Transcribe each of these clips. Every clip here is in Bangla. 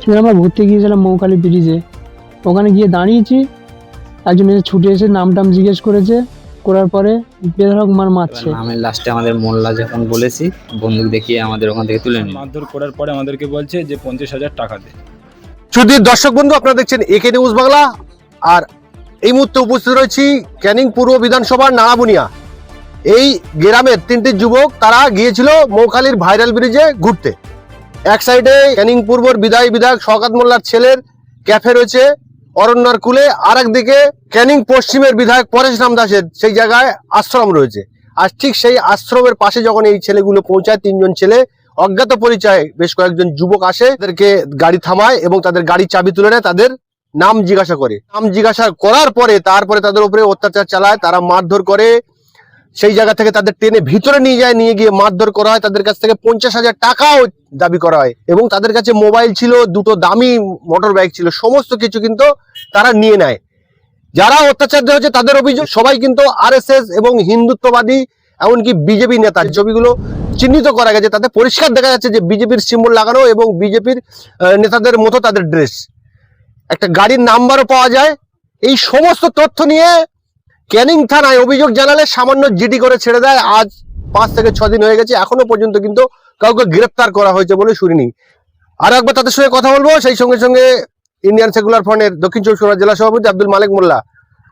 সেদিন আমরা ঘুরতে গিয়েছিলাম মৌখালি ব্রিজে। ওখানে গিয়ে দাঁড়িয়েছি, একজন এসে ছুটে এসে নাম টাম জিজ্ঞেস করেছে, করার পরে বেধড়ক মারছে। নামের লাস্টে আমাদের মোল্লা যখন বলেছি, বন্দুক দেখিয়ে আমাদের ওখান থেকে তুলে নিল। মারধর করার পরে আমাদেরকে বলছে যে 50,000 টাকা দে। সুধীর দর্শক বন্ধু, আপনারা দেখছেন একে নিউজ বাংলা। আর এই মুহূর্তে উপস্থিত রয়েছি ক্যানিং পূর্ব বিধানসভার নাড়াবুনিয়া। এই গ্রামের তিনটি যুবক তারা গিয়েছিল মৌখালীর ভাইরাল ব্রিজে ঘুরতে। এক সাইডে ক্যানিং পূর্বর বিধায়ক শওকত মোল্লার ছেলের ক্যাফে রয়েছে অরণ্যার কুলে, আর একদিকে ক্যানিং পশ্চিমের বিধায়ক পরেশ রাম দাসের সেই জায়গায় আশ্রম রয়েছে। আর ঠিক সেই আশ্রমের পাশে যখন এই ছেলেগুলো পৌঁছায়, তিনজন ছেলে অজ্ঞাত পরিচয় বেশ কয়েকজন যুবক আসে, তাদেরকে গাড়ি থামায় এবং তাদের গাড়ির চাবি তুলে নেয়, তাদের নাম জিজ্ঞাসা করে। নাম জিজ্ঞাসা করার পরে তারপরে তাদের উপরে অত্যাচার চালায়, তারা মারধর করে। সেই জায়গা থেকে তাদের টেনে ভিতরে নিয়ে যায়, নিয়ে গিয়ে মারধর করা হয়। তাদের কাছ থেকে 50,000 টাকাও দাবি করা হয় এবং তাদের কাছে মোবাইল ছিল, দুটো দামি মোটর বাইক ছিল, সমস্ত কিছু কিন্তু তারা নিয়ে নেয়। যারা অত্যাচার হয়েছে তাদের অভিযোগ সবাই কিন্তু আরএসএস এবং হিন্দুত্ববাদী, এমনকি বিজেপি নেতা। ছবিগুলো চিহ্নিত করা গেছে, তাতে পরিষ্কার দেখা যাচ্ছে যে বিজেপির সিম্বল লাগানো এবং বিজেপির নেতাদের মতো তাদের ড্রেস। একটা গাড়ির নাম্বারও পাওয়া যায়। এই সমস্ত তথ্য নিয়ে ক্যানিং থানায় অভিযোগ জানালে সামান্য জিডি করে ছেড়ে দেয়। আজ 5 থেকে 6 দিন হয়ে গেছে, এখনো পর্যন্ত কিন্তু কাউকে গ্রেপ্তার করা হয়েছে বলে শুনিনি। আর একবার তাদের সঙ্গে কথা বলবো। সেই সঙ্গে সঙ্গে ইন্ডিয়ান সেকুলার ফ্রন্টের দক্ষিণ চব্বিশ পরগনা জেলা সভাপতি আব্দুল মালিক মোল্লা,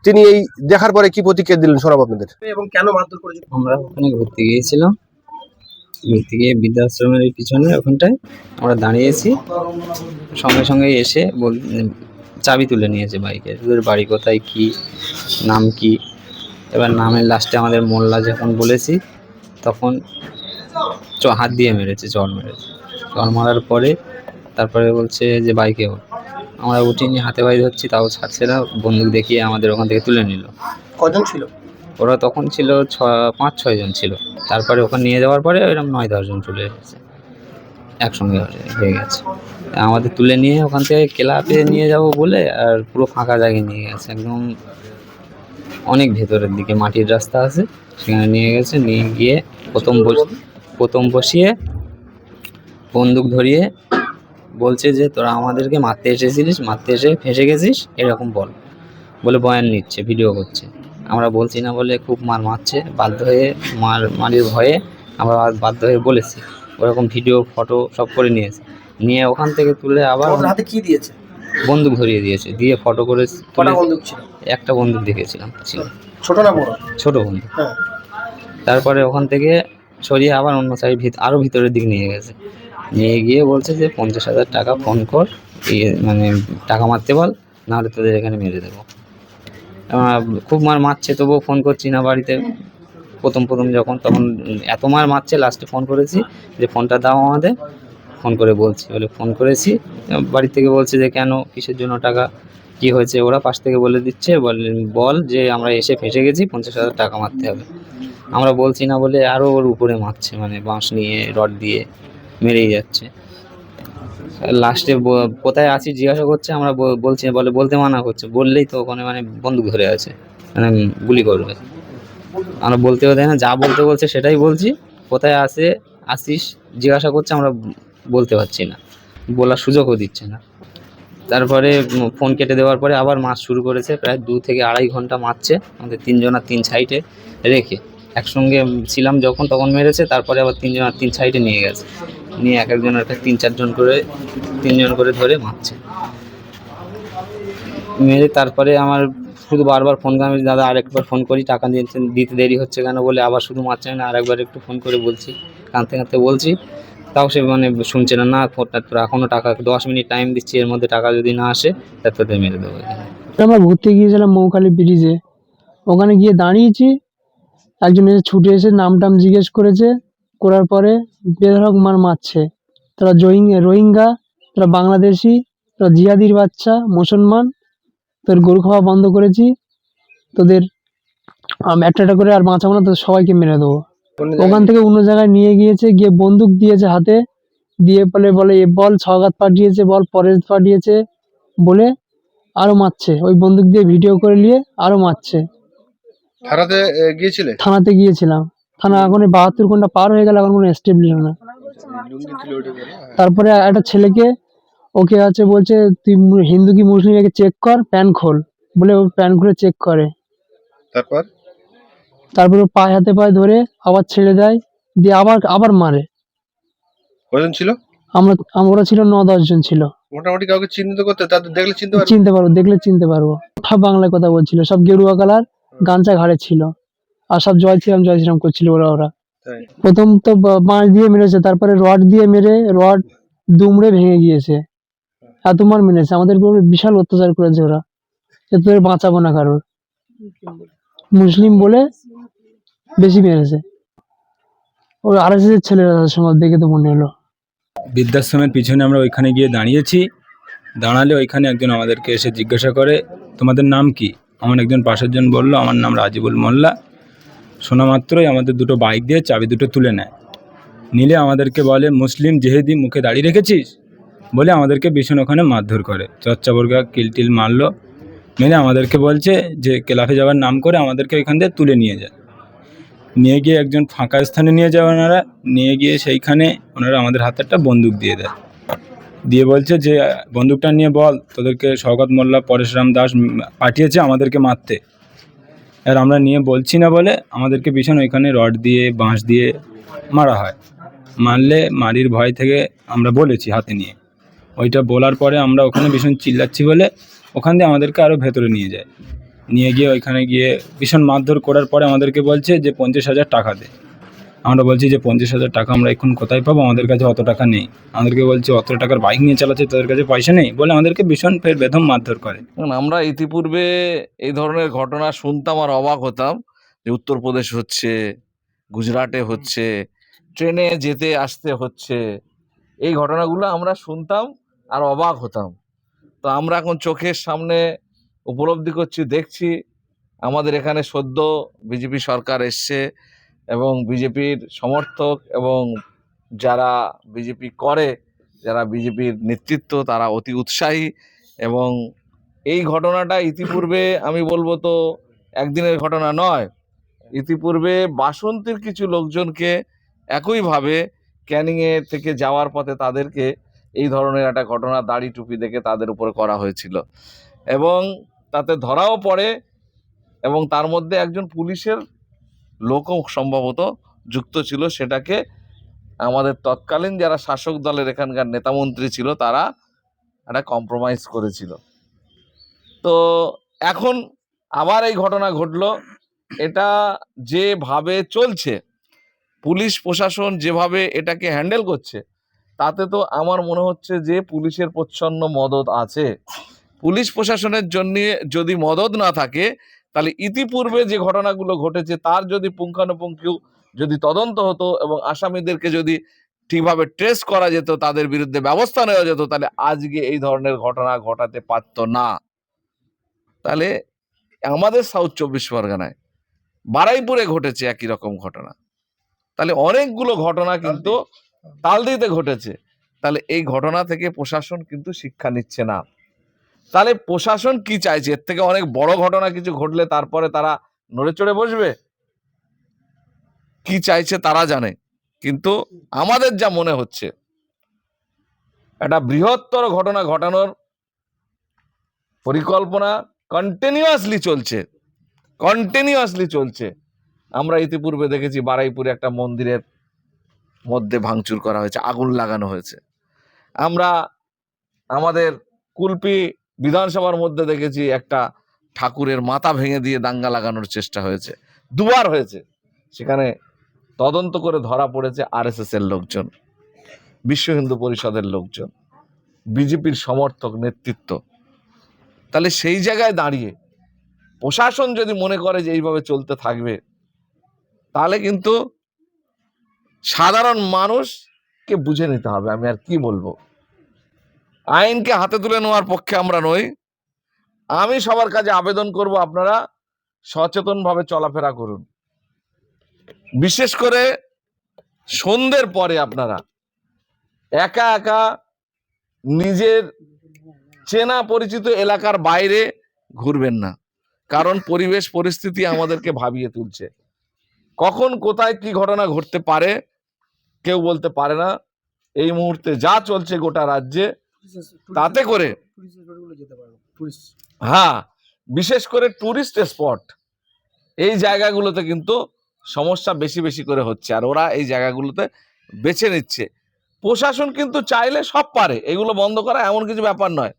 তিনি এই দেখার পরে কি প্রতিক্রিয়া দিলেন শোনাবো আপনাদের। এবং কেন মারধর করেছে? আমরা ওখানে ঘুরতে গিয়েছিলাম, ঘুরতে গিয়ে বৃদ্ধাশ্রমের পিছনে ওখানটায় আমরা দাঁড়িয়েছি। সঙ্গে সঙ্গে এসে চাবি তুলে নিয়েছে বাইকের। ওদের বাড়ি কোথায়, কি নাম কি। এবার নামের লাস্টে আমাদের মোল্লা যখন বলেছি, তখন হাত দিয়ে মেরেছে, চড় মেরেছে। চড় মারার পরে তারপরে বলছে যে বাইকে ওঠ। আমরা উঠিনি, হাতে বাইরে ধরছি, তাও ছাড়ছে না। বন্দুক দেখিয়ে আমাদের ওখান থেকে তুলে নিল। কজন ছিল ওরা? তখন ছিল 5-6 জন ছিল। তারপরে ওখানে নিয়ে যাওয়ার পরে ওইরকম 9-10 জন চলে এসেছে, একসঙ্গে হয়ে গেছে। আমাদের তুলে নিয়ে ওখান থেকে ক্লাবে নিয়ে যাব বলে আর পুরো ফাঁকা জায়গায় নিয়ে গেছে, একদম অনেক ভেতরের দিকে মাটির রাস্তা আছে, সেখানে নিয়ে গেছে। নিয়ে গিয়ে প্রথম বসিয়ে বন্দুক ধরিয়ে বলছে যে তোরা আমাদেরকে মারতে এসেছিলিস, মারতে এসে ফেঁসে গেছিস, এরকম বলে বয়ান নিচ্ছে, ভিডিও করছে। আমরা বলছি না বলে খুব মারছে, বাধ্য হয়ে মারির ভয়ে আমরা বাধ্য হয়ে বলেছি। ওরকম ভিডিও ফটো সব করে নিয়েছে। নিয়ে ওখান থেকে তুলে আবার হাতে কি দিয়েছে? বন্দুক ধরিয়ে দিয়েছে, দিয়ে ফটো করে বন্দুক ছিল? একটা বন্দুক দেখেছিলাম, ছিল ছোট না বড়? ছোট বন্দুক। হ্যাঁ। তারপরে ওখান থেকে সরিয়ে আবার অন্য সাইড আরও ভিতরের দিকে নিয়ে গেছে। নিয়ে গিয়ে বলছে যে 50,000 টাকা ফোন কর, মানে টাকা মারতে বল, নাহলে তোদের এখানে মেরে দেবো। খুব মারছে, তবুও ফোন করছি না বাড়িতে। প্রথম যখন, তখন এত মারছে, লাস্টে ফোন করেছি যে ফোনটা দাও আমাদের। ফোন করে বলছি, বলে ফোন করেছি। বাড়ি থেকে বলছে যে কেন, কিসের জন্য টাকা, কি হয়েছে। ওরা পাশ থেকে বলে দিচ্ছে, বল যে আমরা এসে ফেঁসে গেছি, 50,000 টাকা মারতে হবে। আমরা বলছি না বলে আরও ওর উপরে মারছে, মানে বাঁশ নিয়ে, রড দিয়ে মেরেই যাচ্ছে। লাস্টে কোথায় আছি জিজ্ঞাসা করছে, আমরা বলছি, বলতে মানা করছে। বললেই তো ওখানে মানে বন্দুক ধরে আছে, মানে গুলি করবে। আমরা বলতেও দেয় না, যা বলতে বলছে সেটাই বলছি। কোথায় আসিস জিজ্ঞাসা করছে, আমরা বলতে পারছি না, বলার সুযোগও দিচ্ছে না। তারপরে ফোন কেটে দেওয়ার পরে আবার মাছ শুরু করেছে। প্রায় 2 থেকে 2.5 ঘন্টা মারছে আমাদের 3 জনের 3 সাইডে রেখে। একসঙ্গে ছিলাম যখন, তখন মেরেছে। তারপরে আবার 3 জনের 3 সাইডে নিয়ে গেছে, নিয়ে এক একজনের 3-4 জন করে 3 জন করে ধরে মারছে। মেরে তারপরে আমার শুধু বারবার ফোন করে, আমি দাদা আরেকবার ফোন করি, টাকা দিতে দেরি হচ্ছে কেন বলে। আবার শুধু মারছে না, আরেকবার একটু ফোন করে বলছি, কাঁদতে বলছি, তাও সে মানে শুনছে না। ফোনটা তোর এখনও টাকা 10 মিনিট টাইম দিচ্ছি, এর মধ্যে টাকা যদি না আসে তা তোদের মেরে দেবো। আমরা ঘুরতে গিয়েছিলাম মৌখালি ব্রিজে। ওখানে গিয়ে দাঁড়িয়েছি, একজন এসে ছুটে এসে নাম টাম জিজ্ঞেস করেছে, করার পরে বেধড়ক মারছে। তোরা রোহিঙ্গা, তোরা বাংলাদেশি, তোরা জিহাদির বাচ্চা, মুসলমান, তোর গরু খাওয়া বন্ধ করেছি, তোদের একটা করে আর বাঁচাবো না, তোদের সবাইকে মেরে দেবো। ওখান থেকে অন্য জায়গায় নিয়ে গিয়েছে, গিয়ে বন্দুক দিয়েছে হাতে, দিয়ে বলে এ বল সওগাত পাঠিয়েছে, বল পরেশ পাঠিয়েছে বলে আরো মারছে। ওই বন্দুক দিয়ে ভিডিও করে নিয়ে আরো মারছে। থানাতে গিয়েছিলাম। থানা এখন 72 ঘন্টা পার হয়ে গেল, এখন কোনো স্টেপ নিল না। তারপরে একটা ছেলেকে ওকে আছে বলছে তুই হিন্দু কি মুসলিম একে চেক কর, প্যান খোল, বলে ও প্যান খুলে চেক করে। তারপর তারপরে ও পায়ে হাতে পায়ে ধরে আবার ছেড়ে দেয়, দিয়ে আবার আবার মারে। কজন ছিল? আমরা ছিল 9-10 জন ছিল। মোটামুটি কাউকে চিহ্নিত করতে, তাদের দেখলে চিনতে পারবে? চিনতে পারবো, দেখলে চিনতে পারবো। সব বাংলায় কথা বলছিল, সব গেরুয়া কালার, গামছা ঘাড়ে ছিল, আর সব জয় শ্রীরাম জয় শ্রীরাম করছিল ওরা। তাই? প্রথম তো বাঁশ দিয়ে মেরেছে, তারপরে রড দিয়ে মেরে রড দুমড়ে ভেঙে গিয়েছে। এত মার মেরেছে, আমাদের উপরে বিশাল অত্যাচার করেছে ওরা, যে তোদের বাঁচাবো না কারোর। মুসলিম বলে বেশি মেরেছে। ওই RSS এর ছেলেরা সময় দেখে তো মনে হলো। বৃদ্ধাশ্রমের পিছনে আমরা ওইখানে গিয়ে দাঁড়িয়েছি। দাঁড়ালে ওইখানে একজন আমাদেরকে এসে জিজ্ঞাসা করে, তোমাদের নাম কি? আমার একজন পাশের জন বললো, আমার নাম রাজিবুল মোল্লা। শোনা মাত্রই আমাদের দুটো বাইক দিয়ে চাবি দুটো তুলে নেয়। নিলে আমাদেরকে বলে, মুসলিম জেহেদি মুখে দাঁড়িয়ে রেখেছিস বলে আমাদেরকে ভীষণ ওখানে মারধর করে। চচ্চাবর্গা কিলটিল মারলো। মেরে আমাদেরকে বলছে যে ক্লাবে যাওয়ার নাম করে আমাদেরকে এখান দিয়ে তুলে নিয়ে যায়। নিয়ে গিয়ে একজন ফাঁকা স্থানে নিয়ে যায় ওনারা। নিয়ে গিয়ে সেইখানে ওনারা আমাদের হাতে একটা বন্দুক দিয়ে দেয়। দিয়ে বলছে যে বন্দুকটা নিয়ে বল, তোদেরকে শওকত মোল্লা পরেশরাম দাস পাঠিয়েছে আমাদেরকে মারতে। আর আমরা নিয়ে বলছি না বলে আমাদেরকে ভীষণ ওইখানে রড দিয়ে বাঁশ দিয়ে মারা হয়। মারলে মারির ভয় থেকে আমরা বলেছি হাতে নিয়ে। ওইটা বলার পরে আমরা ওখানে ভীষণ চিল্লাচ্ছি বলে ওখান দিয়ে আমাদেরকে আরও ভেতরে নিয়ে যায়। নিয়ে গিয়ে ওইখানে গিয়ে ভীষণ মারধর করার পরে আমাদেরকে বলছে যে 50,000 টাকা দে। আমরা বলছি যে 50,000 টাকা আমরা এখন কোথায় পাবো, আমাদের কাছে অত টাকা নেই। আমাদেরকে বলছে অত টাকার বাইক নিয়ে চালাচ্ছে, তাদের কাছে পয়সা নেই বলে আমাদেরকে ভীষণ ফের বেদম মারধর করে। আমরা ইতিপূর্বে এই ধরনের ঘটনা শুনতাম আর অবাক হতাম, যে উত্তরপ্রদেশ হচ্ছে, গুজরাটে হচ্ছে, ট্রেনে যেতে আসতে হচ্ছে। এই ঘটনাগুলো আমরা শুনতাম আর অবাক হতাম। তো আমরা এখন চোখের সামনে উপলব্ধি করছি, দেখছি। আমাদের এখানে সদ্য বিজেপি সরকার এসছে এবং বিজেপির সমর্থক এবং যারা বিজেপি করে, যারা বিজেপির নেতৃত্ব, তারা অতি উৎসাহী। এবং এই ঘটনাটা ইতিপূর্বে আমি বলবো তো একদিনের ঘটনা নয়। ইতিপূর্বে বাসন্তীর কিছু লোকজনকে একইভাবে ক্যানিংয়ে থেকে যাওয়ার পথে তাদেরকে এই ধরনের একটা ঘটনা দাড়ি টুপি দেখে তাদের উপরে করা হয়েছিল এবং তাতে ধরাও পড়ে। এবং তার মধ্যে একজন পুলিশের লোকও সম্ভবত যুক্ত ছিল। সেটাকে আমাদের তৎকালীন যারা শাসক দলের এখানকার নেতামন্ত্রী ছিল তারা একটা কম্প্রোমাইজ করেছিল। তো এখন আবার এই ঘটনা ঘটলো। এটা যেভাবে চলছে, পুলিশ প্রশাসন যেভাবে এটাকে হ্যান্ডেল করছে, তাতে তো আমার মনে হচ্ছে যে পুলিশের প্রচ্ছন্ন মদত আছে। পুলিশ প্রশাসনের জন্য যদি মদত না থাকে, তাহলে ইতিপূর্বে যে ঘটনাগুলো ঘটেছে তার যদি পুঙ্খানুপুঙ্খ যদি তদন্ত হতো এবং আসামিদেরকে যদি ঠিকভাবে ট্রেস করা যেত, তাদের বিরুদ্ধে ব্যবস্থা নেওয়া যেত, তাহলে আজকে এই ধরনের ঘটনা ঘটাতে পারত না। তাহলে আমাদের সাউথ 24 পরগনায় বারুইপুরে ঘটেছে একই রকম ঘটনা, তাহলে অনেকগুলো ঘটনা কিন্তু তালদিতে ঘটেছে। তাহলে এই ঘটনা থেকে প্রশাসন কিন্তু শিক্ষা নিচ্ছে না। তাহলে প্রশাসন কি চাইছে? এর থেকে অনেক বড় ঘটনা কিছু ঘটলে তারপরে তারা নড়ে চড়ে বসবে? কি চাইছে তারা জানে। কিন্তু আমাদের যা মনে হচ্ছে, একটা বৃহত্তর ঘটনা ঘটানোর পরিকল্পনা কন্টিনিউয়াসলি চলছে। আমরা ইতিপূর্বে দেখেছি বারুইপুরে একটা মন্দিরের মধ্যে ভাঙচুর করা হয়েছে, আগুন লাগানো হয়েছে। আমরা আমাদের কুলপি বিধানসভার মধ্যে দেখেছি একটা ঠাকুরের মাথা ভেঙে দিয়ে দাঙ্গা লাগানোর চেষ্টা হয়েছে, দুবার হয়েছে। সেখানে তদন্ত করে ধরা পড়েছে RSS এর লোকজন, বিশ্ব হিন্দু পরিষদের লোকজন, বিজেপির সমর্থক নেতৃত্ব। তাহলে সেই জায়গায় দাঁড়িয়ে প্রশাসন যদি মনে করে যে এইভাবে চলতে থাকবে, তাহলে কিন্তু সাধারণ মানুষকে বুঝে নিতে হবে। আমি আর কি বলবো, আইনকে হাতে তুলে নেওয়ার পক্ষে আমরা নই। আমি সবার কাছে আবেদন করব, আপনারা সচেতনভাবে চলাফেরা করুন। বিশেষ করে সন্ধ্যের পরে আপনারা একা একা নিজের চেনা পরিচিত এলাকার বাইরে ঘুরবেন না, কারণ পরিবেশ পরিস্থিতি আমাদেরকে ভাবিয়ে তুলছে। কখন কোথায় কি ঘটনা ঘটতে পারে কেউ বলতে পারে না। এই মুহূর্তে যা চলছে গোটা রাজ্যে, তাতে করে হ্যাঁ, বিশেষ করে টুরিস্ট স্পট এই জায়গাগুলোতে কিন্তু সমস্যা বেশি বেশি করে হচ্ছে, আর ওরা এই জায়গাগুলোতে বেছে নিচ্ছে। প্রশাসন কিন্তু চাইলে সব পারে এগুলো বন্ধ করা, এমন কিছু ব্যাপার নয়,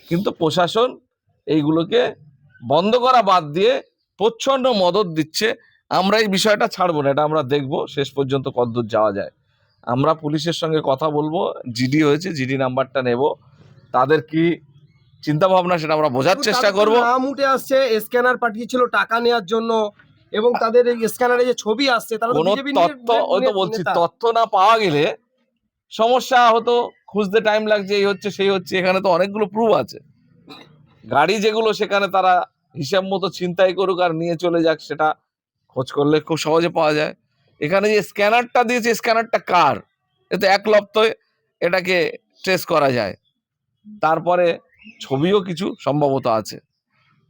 কিন্তু প্রশাসন এইগুলোকে বন্ধ করা বাদ দিয়ে প্রচ্ছন্ন মদত দিচ্ছে। আমরা এই বিষয়টা ছাড়বো না, এটা আমরা দেখবো শেষ পর্যন্ত কতদূর যাওয়া যায়। আমরা পুলিশের সঙ্গে কথা বলবো, জিডি হয়েছে, জিডি নাম্বারটা নেব, তাদের কি চিন্তা ভাবনা সেটা আমরা বোঝার চেষ্টা করব। নাম উঠে আসছে, স্ক্যানার পাঠিয়েছিল টাকা নেওয়ার জন্য, এবং তাদের এই স্ক্যানারে যে ছবি আসছে তারা তো কোনো বিজেপি তথ্য, ওই তো বলছি, তথ্য না পাওয়া গেলে সমস্যা হতো, খুঁজতে টাইম লাগছে, এই হচ্ছে সেই হচ্ছে। এখানে তো অনেকগুলো প্রুফ আছে, গাড়ি যেগুলো সেখানে তারা হিসাব মতো ছিনতাই করুক আর নিয়ে চলে যাক, সেটা খোঁজ করলে খুব সহজে পাওয়া যায়। এখানে যে স্ক্যানারটা দিয়েছে, স্ক্যানারটা কার, এতে এক লপ্তায় এটাকে ট্রেস করা যায়। তারপরে ছবিও কিছু সম্ভবত আছে,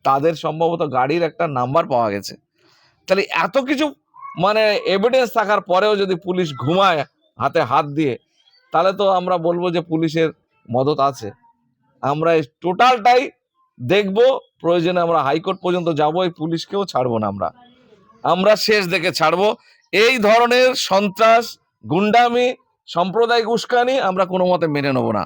তাদের সম্ভবত গাড়ির একটা নাম্বার পাওয়া গেছে। তাহলে এত কিছু মানে এভিডেন্স থাকার পরেও যদি পুলিশ ঘুমায় হাতে হাত দিয়ে, তাহলে তো আমরা বলবো যে পুলিশের মদত আছে। আমরা এই টোটালটাই দেখব, প্রয়োজনে আমরা হাইকোর্ট পর্যন্ত যাবো, এই পুলিশকেও ছাড়বো না। আমরা শেষ দেখে ছাড়বো। এই ধরনের সন্ত্রাস, গুন্ডামি, সাম্প্রদায়িক উস্কানি আমরা কোনো মতে মেনে নেব না।